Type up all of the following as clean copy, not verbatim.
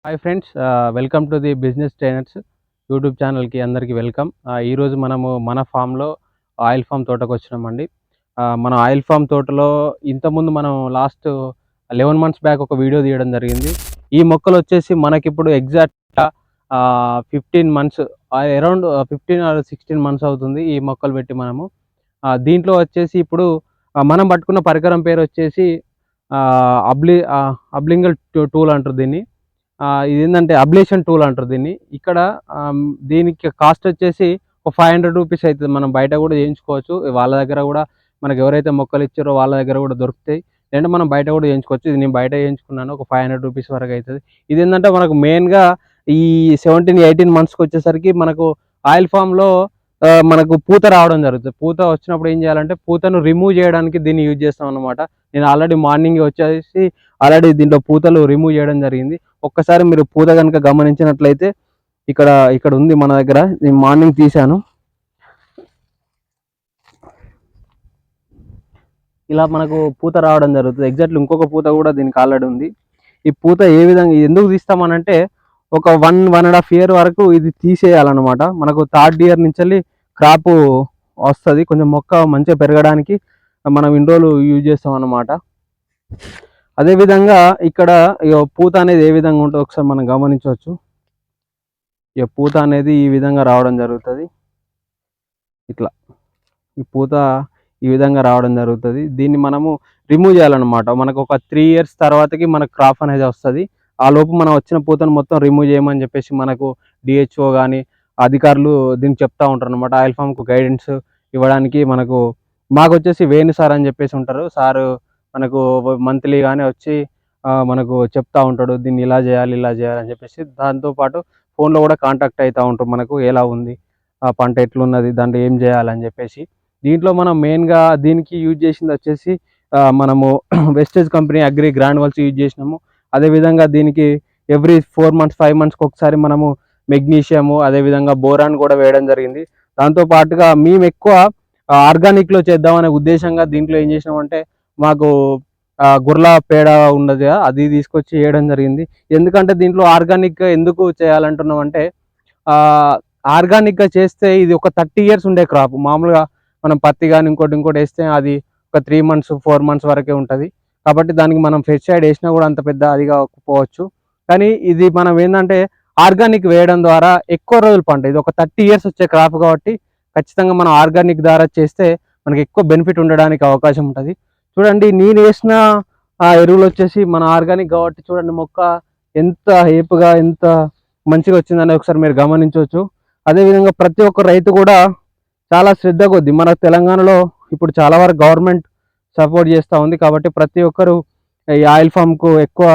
Hi friends, welcome to the business trainers YouTube ఛానల్కి అందరికీ welcome. ఈరోజు మనము మన ఫామ్లో ఆయిల్ ఫామ్ తోటకు వచ్చినామండి. మన ఆయిల్ ఫామ్ తోటలో ఇంతకుముందు మనం లాస్ట్ 11 మంత్స్ బ్యాక్ ఒక వీడియో తీయడం జరిగింది. ఈ మొక్కలు వచ్చేసి మనకిప్పుడు ఎగ్జాక్ట్గా 15 మంత్స్, అరౌండ్ 15 ఆర్ 16 మంత్స్ అవుతుంది ఈ మొక్కలు పెట్టి మనము. దీంట్లో వచ్చేసి ఇప్పుడు మనం పట్టుకున్న పరికరం పేరు వచ్చేసి అబ్లింగల్ టూల్ అంటారు దీన్ని. ఇదేంటంటే అబ్లేషన్ టూల్ అంటారు దీన్ని. ఇక్కడ దీనికి కాస్ట్ వచ్చేసి ఒక 500 రూపీస్ అవుతుంది. మనం బయట కూడా చేయించుకోవచ్చు. వాళ్ళ దగ్గర కూడా మనకు ఎవరైతే మొక్కలు ఇచ్చారో వాళ్ళ దగ్గర కూడా దొరుకుతాయి. లేదంటే మనం బయట కూడా చేయించుకోవచ్చు. ఇది నేను బయట చేయించుకున్నాను, ఒక 500 రూపీస్ వరకు అవుతుంది. ఇది ఏంటంటే మనకు మెయిన్గా ఈ 17-18 మంత్స్కి వచ్చేసరికి మనకు ఆయిల్ ఫామ్లో మనకు పూత రావడం జరుగుతుంది. పూత వచ్చినప్పుడు ఏం చేయాలంటే పూతను రిమూవ్ చేయడానికి దీన్ని యూజ్ చేస్తాం అనమాట. నేను ఆల్రెడీ మార్నింగ్ వచ్చేసి ఆల్రెడీ దీంట్లో పూతలు రిమూవ్ చేయడం జరిగింది. ఒక్కసారి మీరు పూత కనుక గమనించినట్లయితే ఇక్కడ ఇక్కడ ఉంది మన దగ్గర. నేను మార్నింగ్ తీశాను. ఇలా మనకు పూత రావడం జరుగుతుంది. ఎగ్జాక్ట్లీ ఇంకొక పూత కూడా దీనికి ఆల్రెడీ ఉంది. ఈ పూత ఏ విధంగా ఎందుకు తీస్తామనంటే ఒక 1.5 ఇయర్ వరకు ఇది తీసేయాలన్నమాట. మనకు 3rd ఇయర్ నుంచి క్రాప్ వస్తుంది. కొంచెం మొక్క మంచిగా పెరగడానికి మనం ఇన్ని రోజులు యూజ్ చేస్తాం అన్నమాట. అదేవిధంగా ఇక్కడ పూత అనేది ఏ విధంగా ఉంటుందో ఒకసారి మనం గమనించవచ్చు. ఈ పూత అనేది ఈ విధంగా రావడం జరుగుతుంది. ఇట్లా ఈ పూత ఈ విధంగా రావడం జరుగుతుంది. దీన్ని మనము రిమూవ్ చేయాలన్నమాట. మనకు ఒక 3 ఇయర్స్ తర్వాతకి మనకు క్రాప్ అనేది వస్తుంది. ఆ లోపు మనం వచ్చిన పూతను మొత్తం రిమూవ్ చేయమని చెప్పేసి మనకు డిహెచ్ఓ కానీ అధికారులు దీనికి చెప్తా ఉంటారు అనమాట. ఆయిల్ ఫామ్కు గైడెన్స్ ఇవ్వడానికి మాకు వచ్చేసి వేణు సార్ అని చెప్పేసి ఉంటారు. సారు మనకు మంత్లీ కానీ వచ్చి మనకు చెప్తా ఉంటాడు, దీన్ని ఇలా చేయాలి ఇలా చేయాలి అని చెప్పేసి. దాంతోపాటు ఫోన్లో కూడా కాంటాక్ట్ అవుతూ ఉంటారు, మనకు ఎలా ఉంది ఆ పంట ఎట్లున్నది, దాంట్లో ఏం చేయాలని చెప్పేసి. దీంట్లో మనం మెయిన్గా దీనికి యూజ్ చేసింది వచ్చేసి మనము wastage company agri granules use చేసినాము. అదేవిధంగా దీనికి ఎవ్రీ 4 మంత్స్ 5 మంత్స్కి ఒకసారి మనము మెగ్నీషియము అదేవిధంగా బోరాన్ కూడా వేయడం జరిగింది. దాంతోపాటుగా మేము ఎక్కువ ఆర్గానిక్లో చేద్దామనే ఉద్దేశంగా దీంట్లో ఏం చేసినామంటే మాకు గుర్ల పేడ ఉన్నది, అది తీసుకొచ్చి వేయడం జరిగింది. ఎందుకంటే దీంట్లో ఆర్గానిక్గా ఎందుకు చేయాలంటున్నాం అంటే ఆర్గానిక్గా చేస్తే ఇది ఒక 30 ఇయర్స్ ఉండే క్రాప్. మామూలుగా మనం పత్తి కానీ ఇంకోటి వేస్తే అది ఒక 3 మంత్స్ 4 మంత్స్ వరకే ఉంటుంది. కాబట్టి దానికి మనం పెస్టిసైడ్ వేసినా కూడా అంత పెద్ద అది కాకపోవచ్చు. కానీ ఇది మనం ఏంటంటే ఆర్గానిక్ వేయడం ద్వారా ఎక్కువ రోజులు పంట, ఇది ఒక 30 ఇయర్స్ వచ్చే క్రాప్ కాబట్టి ఖచ్చితంగా మనం ఆర్గానిక్ ద్వారా చేస్తే మనకి ఎక్కువ బెనిఫిట్ ఉండడానికి అవకాశం ఉంటుంది. చూడండి, నేను వేసిన ఎరువులు వచ్చేసి మన ఆర్గానిక్ కాబట్టి చూడండి మొక్క ఎంత ఏపుగా ఎంత మంచిగా వచ్చిందని ఒకసారి మీరు గమనించవచ్చు. అదేవిధంగా ప్రతి ఒక్క రైతు కూడా చాలా శ్రద్ధ కొద్ది మన తెలంగాణలో ఇప్పుడు చాలా వరకు గవర్నమెంట్ సపోర్ట్ చేస్తూ ఉంది. కాబట్టి ప్రతి ఒక్కరు ఈ ఆయిల్ ఫామ్కు ఎక్కువ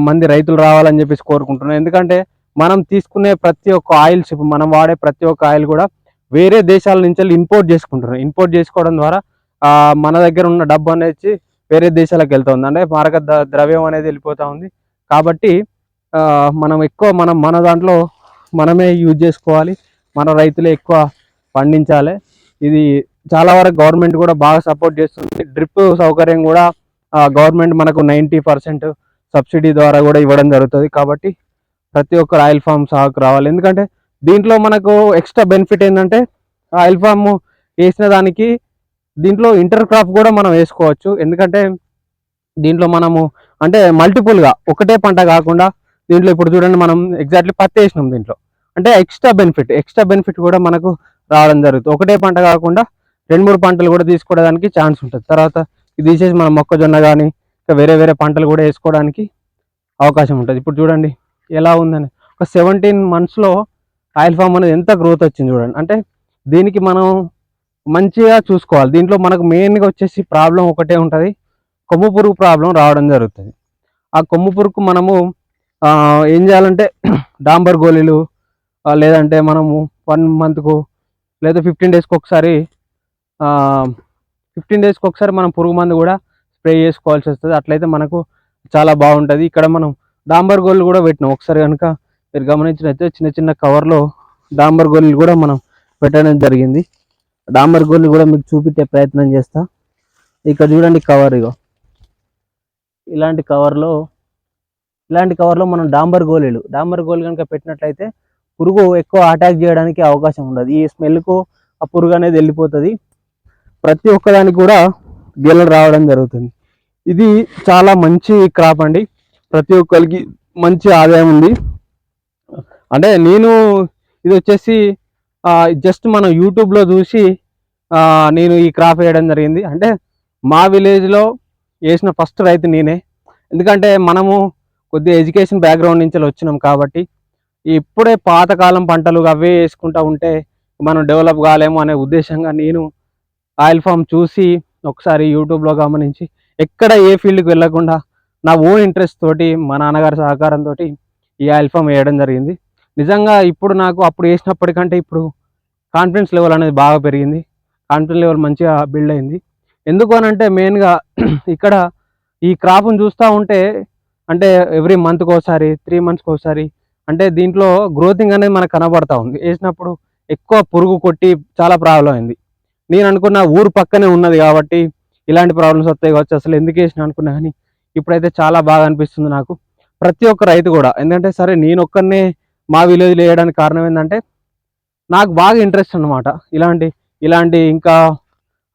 మంది రైతులు రావాలని చెప్పేసి కోరుకుంటున్నాను. ఎందుకంటే మనం తీసుకునే ప్రతి ఒక్క ఆయిల్స్, ఇప్పుడు మనం వాడే ప్రతి ఒక్క ఆయిల్ కూడా వేరే దేశాల నుంచి ఇంపోర్ట్ చేసుకుంటున్నారు. ఇంపోర్ట్ చేసుకోవడం ద్వారా మన దగ్గర ఉన్న డబ్బు అనేది వేరే దేశాలకు వెళ్తుంది, అంటే మారక ద్రవ్యం అనేది వెళ్ళిపోతూ ఉంది. కాబట్టి మనం ఎక్కువ మన దాంట్లో మనమే యూజ్ చేసుకోవాలి, మన రైతులే ఎక్కువ పండించాలి. ఇది చాలా వరకు గవర్నమెంట్ కూడా బాగా సపోర్ట్ చేస్తుంది. డ్రిప్ సౌకర్యం కూడా గవర్నమెంట్ మనకు 90% సబ్సిడీ ద్వారా కూడా ఇవ్వడం జరుగుతుంది. కాబట్టి ప్రతి ఒక్కరు ఆయిల్ ఫామ్ సాగుకు రావాలి. ఎందుకంటే దీంట్లో మనకు ఎక్స్ట్రా బెనిఫిట్ ఏంటంటే ఆయిల్ ఫామ్ వేసిన దానికి దీంట్లో ఇంటర్ క్రాప్ కూడా మనం వేసుకోవచ్చు. ఎందుకంటే దీంట్లో మనము అంటే మల్టిపుల్గా ఒకటే పంట కాకుండా దీంట్లో ఇప్పుడు చూడండి మనం ఎగ్జాక్ట్లీ పత్తి వేసినాం దీంట్లో, అంటే ఎక్స్ట్రా బెనిఫిట్ కూడా మనకు రావడం జరుగుతుంది. ఒకటే పంట కాకుండా 2-3 పంటలు కూడా తీసుకోవడానికి ఛాన్స్ ఉంటుంది. తర్వాత ఇది తీసేసి మనం మొక్కజొన్న కానీ ఇంకా వేరే పంటలు కూడా వేసుకోవడానికి అవకాశం ఉంటుంది. ఇప్పుడు చూడండి ఎలా ఉందని, ఒక 17 మంత్స్లో ఆయిల్ ఫామ్ అనేది ఎంత గ్రోత్ వచ్చింది చూడండి. అంటే దీనికి మనం మంచిగా చూసుకోవాలి. దీంట్లో మనకు మెయిన్గా వచ్చేసి ప్రాబ్లం ఒకటే ఉంటుంది, కొమ్ము పురుగు ప్రాబ్లం రావడం జరుగుతుంది. ఆ కొమ్ము పురుగుకు మనము ఏం చేయాలంటే డాంబర్ గోళీలు లేదంటే మనము 1 మంత్కు లేదా 15 డేస్కి ఒకసారి 15 డేస్కి ఒకసారి మనం పురుగు మందు కూడా స్ప్రే చేసుకోవాల్సి వస్తుంది. అట్లయితే మనకు చాలా బాగుంటుంది. ఇక్కడ మనం డాంబర్ గోళీలు కూడా పెట్టినాం. ఒకసారి కనుక మీరు గమనించినట్లయితే చిన్న కవర్లో డాంబర్ గోళీలు కూడా మనం పెట్టడం జరిగింది. డాంబర్ గోళీలు కూడా మీకు చూపించే ప్రయత్నం చేస్తా. ఇక్కడ చూడండి కవర్, ఇలాంటి కవర్లో ఇలాంటి కవర్లో మనం డాంబర్ గోళీలు కనుక పెట్టినట్లయితే పురుగు ఎక్కువ అటాక్ చేయడానికి అవకాశం ఉండదు. ఈ స్మెల్కు ఆ పురుగు అనేది వెళ్ళిపోతుంది. ప్రతి ఒక్కదానికి కూడా గెలలు రావడం జరుగుతుంది. ఇది చాలా మంచి క్రాప్ అండి. ప్రతి ఒక్కరికి మంచి ఆదాయం ఉంది. అంటే నేను ఇది వచ్చేసి జస్ట్ మనం యూట్యూబ్లో చూసి నేను ఈ క్రాప్ వేయడం జరిగింది. అంటే మా విలేజ్లో వేసిన ఫస్ట్ రైతు నేనే. ఎందుకంటే మనము కొద్దిగా ఎడ్యుకేషన్ బ్యాక్గ్రౌండ్ నుంచి వచ్చినాం కాబట్టి ఇప్పుడే పాతకాలం పంటలు అవే వేసుకుంటూ ఉంటే మనం డెవలప్ కాలేము అనే ఉద్దేశంగా నేను ఆయిల్ ఫామ్ చూసి ఒకసారి యూట్యూబ్లో గమనించి ఎక్కడ ఏ ఫీల్డ్కి వెళ్ళకుండా నా ఓన్ ఇంట్రెస్ట్ తోటి మా నాన్నగారి సహకారంతో ఈ ఆయిల్ ఫామ్ వేయడం జరిగింది. నిజంగా ఇప్పుడు నాకు అప్పుడు వేసినప్పటికంటే ఇప్పుడు కాన్ఫిడెన్స్ లెవెల్ అనేది బాగా పెరిగింది. కాన్ఫిడెన్స్ లెవెల్ మంచిగా బిల్డ్ అయింది. ఎందుకు అనంటే మెయిన్గా ఇక్కడ ఈ క్రాప్ను చూస్తూ ఉంటే అంటే ఎవ్రీ మంత్కి ఒకసారి 3 monthsకి ఒకసారి అంటే దీంట్లో గ్రోతింగ్ అనేది మనకు కనబడతా ఉంది. వేసినప్పుడు ఎక్కువ పురుగు కొట్టి చాలా ప్రాబ్లం అయింది. నేను అనుకున్న ఊరు పక్కనే ఉన్నది కాబట్టి ఇలాంటి ప్రాబ్లమ్స్ వస్తాయి కావచ్చు, అసలు ఎందుకు వేసిన అనుకున్నా. కానీ ఇప్పుడైతే చాలా బాగా అనిపిస్తుంది నాకు. ప్రతి ఒక్క రైతు కూడా ఎందుకంటే సరే నేను ఒక్కనే మా విలేజ్లో వేయడానికి కారణం ఏంటంటే నాకు బాగా ఇంట్రెస్ట్ అనమాట. ఇలాంటి ఇంకా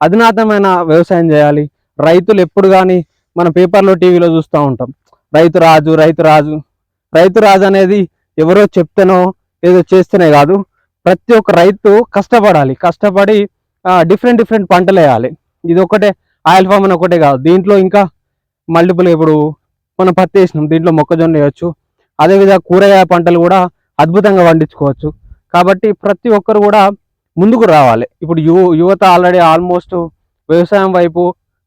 అధునాతనమైన వ్యవసాయం చేయాలి. రైతులు ఎప్పుడు కానీ మన పేపర్లో టీవీలో చూస్తూ ఉంటాం, రైతు రాజు రైతు రాజు. రైతు రాజు అనేది ఎవరో చెప్తేనో ఏదో చేస్తేనే కాదు, ప్రతి ఒక్క రైతు కష్టపడాలి. కష్టపడి డిఫరెంట్ పంటలు వేయాలి. ఇది ఒకటే ఆయిల్ ఫామ్ అని ఒకటే కాదు, దీంట్లో ఇంకా మల్టిపుల్. ఇప్పుడు మనం పత్తి వేసినాం, దీంట్లో మొక్కజొన్న వేయచ్చు. అదేవిధంగా కూరగాయ పంటలు కూడా అద్భుతంగా పండించుకోవచ్చు. కాబట్టి ప్రతి ఒక్కరు కూడా ముందుకు రావాలి. ఇప్పుడు యువత ఆల్రెడీ ఆల్మోస్ట్ వ్యవసాయం వైపు,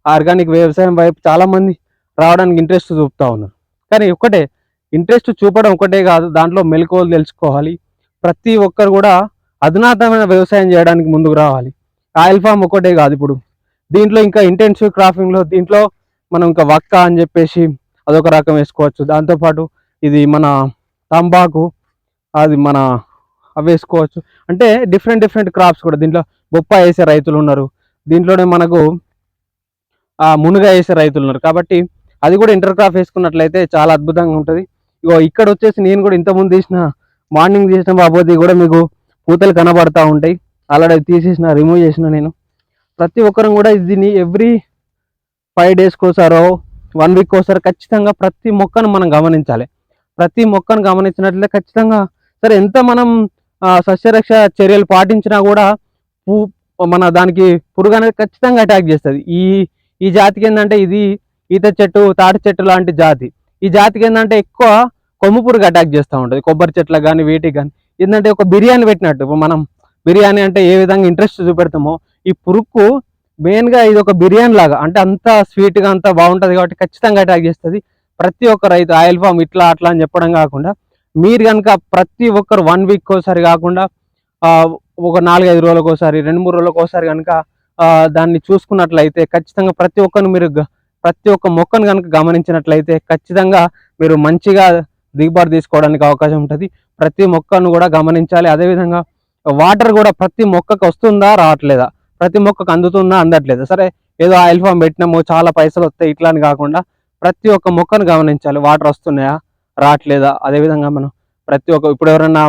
ఆర్గానిక్ వ్యవసాయం వైపు చాలామంది రావడానికి ఇంట్రెస్ట్ చూపుతూ ఉన్నారు. కానీ ఒకటే ఇంట్రెస్ట్ చూపడం ఒకటే కాదు, దాంట్లో మెలకువలు తెలుసుకోవాలి. ప్రతి ఒక్కరు కూడా అధునాతనమైన వ్యవసాయం చేయడానికి ముందుకు రావాలి. ఆయిల్ ఫామ్ ఒకటే కాదు, ఇప్పుడు దీంట్లో ఇంకా ఇంటెన్సివ్ క్రాపింగ్లో దీంట్లో మనం ఇంకా వక్క అని చెప్పేసి అదొక రకం వేసుకోవచ్చు. దాంతోపాటు ఇది మన తంబాకు, అది మన అవి వేసుకోవచ్చు. అంటే డిఫరెంట్ క్రాప్స్ కూడా దీంట్లో బొప్పాయి వేసే రైతులు ఉన్నారు, దీంట్లోనే మనకు మునుగ వేసే రైతులు ఉన్నారు. కాబట్టి అది కూడా ఇంటర్ క్రాప్ వేసుకున్నట్లయితే చాలా అద్భుతంగా ఉంటుంది. ఇగో ఇక్కడ వచ్చేసి నేను కూడా ఇంతకుముందు తీసిన మార్నింగ్ తీసిన బాబోది కూడా మీకు పూతలు కనబడతా ఉంటాయి. ఆల్రెడీ తీసేసిన, రిమూవ్ చేసిన నేను. ప్రతి ఒక్కరు కూడా దీన్ని ఎవ్రీ 5 daysకి ఒకసారో 1 week ఒకసారి ఖచ్చితంగా ప్రతి మొక్కను మనం గమనించాలి. ప్రతి మొక్కను గమనించినట్లయితే ఖచ్చితంగా సరే ఎంత మనం సస్యరక్ష చర్యలు పాటించినా కూడా మన దానికి పురుగు అనేది ఖచ్చితంగా అటాక్ చేస్తుంది. ఈ జాతికి ఏంటంటే ఇది ఈత చెట్టు, తాటి చెట్టు లాంటి జాతి. ఈ జాతికి ఏంటంటే ఎక్కువ కొమ్ము పురుగు అటాక్ చేస్తూ ఉంటుంది. కొబ్బరి చెట్లకు కానీ వీటికి కానీ ఏంటంటే ఒక బిర్యానీ పెట్టినట్టు. ఇప్పుడు మనం బిర్యానీ అంటే ఏ విధంగా ఇంట్రెస్ట్ చూపెడతామో ఈ పురుగుకు మెయిన్గా ఇది ఒక బిర్యానీ లాగా, అంటే అంత స్వీట్గా అంత బాగుంటుంది కాబట్టి ఖచ్చితంగా అటాక్ చేస్తుంది. ప్రతి ఒక్క రైతు ఆయిల్ ఫామ్ ఇట్లా అట్లా అని చెప్పడం కాకుండా మీరు కనుక ప్రతి ఒక్కరు 1 week ఒకసారి కాకుండా ఒక 4-5 రోజులకు ఒకసారి, 2-3 రోజులకు ఒకసారి కనుక దాన్ని చూసుకున్నట్లయితే ఖచ్చితంగా ప్రతి ఒక్క మొక్కను కనుక గమనించినట్లయితే ఖచ్చితంగా మీరు మంచిగా దిగుబడి తీసుకోవడానికి అవకాశం ఉంటుంది. ప్రతి మొక్కను కూడా గమనించాలి. అదేవిధంగా వాటర్ కూడా ప్రతి మొక్కకు వస్తుందా రావట్లేదా, ప్రతి మొక్కకు అందుతుందా అందట్లేదా. సరే ఏదో ఆయిల్ ఫామ్ పెట్టినాము చాలా పైసలు వస్తాయి ఇట్లా అని కాకుండా ప్రతి ఒక్క మొక్కను గమనించాలి. వాటర్ వస్తున్నాయా రావట్లేదా. అదేవిధంగా మనం ప్రతి ఒక్క ఇప్పుడు ఎవరైనా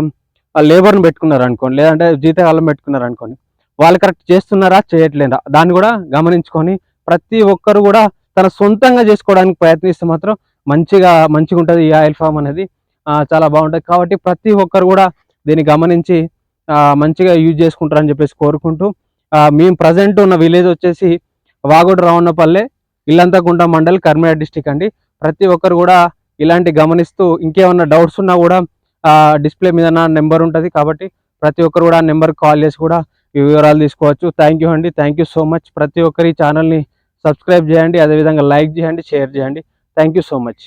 లేబర్ని పెట్టుకున్నారు అనుకోండి, లేదంటే జీతకాలం పెట్టుకున్నారు అనుకోండి, వాళ్ళు కరెక్ట్ చేస్తున్నారా చేయట్లేదా దాన్ని కూడా గమనించుకొని ప్రతి ఒక్కరు కూడా తన సొంతంగా చేసుకోవడానికి ప్రయత్నిస్తే మాత్రం మంచిగా ఉంటుంది. ఈ ఆయిల్ ఫామ్ అనేది చాలా బాగుంటుంది. కాబట్టి ప్రతి ఒక్కరు కూడా దీన్ని గమనించి మంచిగా యూజ్ చేసుకుంటారని చెప్పేసి కోరుకుంటూ, మేము ప్రజెంట్ ఉన్న విలేజ్ వచ్చేసి వాగోడు రావన్నపల్లె, ఇల్లంతకుంట మండల్, కర్మేడ్ డిస్టిక్ అండి. ప్రతి ఒక్కరు కూడా ఇలాంటి గమనిస్తూ ఇంకేమన్నా డౌట్స్ ఉన్నా కూడా డిస్ప్లే మీద నా నెంబర్ ఉంటుంది. కాబట్టి ప్రతి ఒక్కరు కూడా ఆ నెంబర్కి కాల్ చేసి కూడా ఈ వివరాలు తీసుకోవచ్చు. థ్యాంక్ యూ అండి, థ్యాంక్ యూ సో మచ్. ప్రతి ఒక్కరి ఛానల్ని సబ్స్క్రైబ్ చేయండి, అదేవిధంగా లైక్ చేయండి, షేర్ చేయండి. Thank you so much.